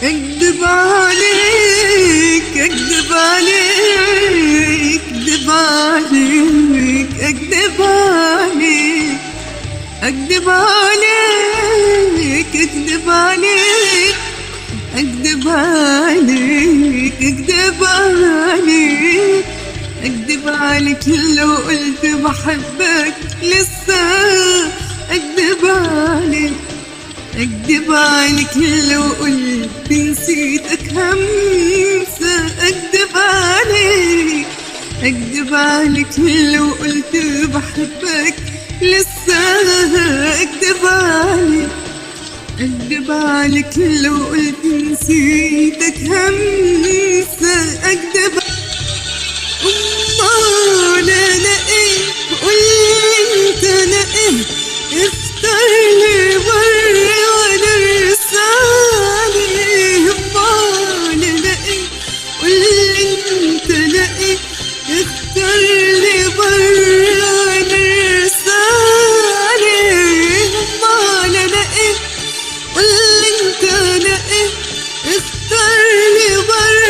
اكذب عليك اكذب عليك اكذب عليك اكذب عليك اكذب عليك اكذب عليك اكذب عليك اكذب عليك اكذب عليك لو قلت بحبك لسه اكذب عليك اكذب عليك لو قلت نسيتك همسة اكذب عليك اكذب عليك لو قلت بحبك لسه اكذب عليك اكذب عليك لو قلت نسيتك همسة اكذب. امال انا ايه قولي انت انا ايه اختار لي بر وانا رسالي. امال انا ايه قولي انت انا ايه اختار لي بر وانا رسالي. امال انا ايه قولي انت انا ايه اختار لي بر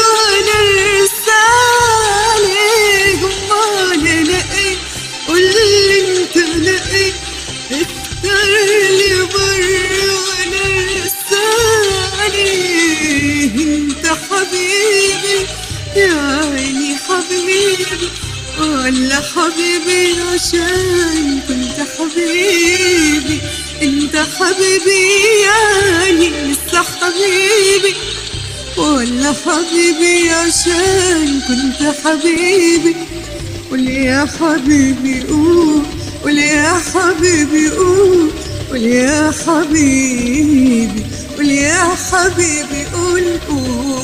وانا رسالي. امال انا ايه قولي انت انا ايه اختار لي بر وانا رسالي. انت حبيبي يا عيني حبيبي ولا حبيبي عشان كنت حبيبي. انت حبيبي يعني لسه حبيبي ولا حبيبي عشان كنت حبيبي. قول يا حبيبي قول قول يا حبيبي قول قول يا حبيبي قول يا حبيبي قول قول.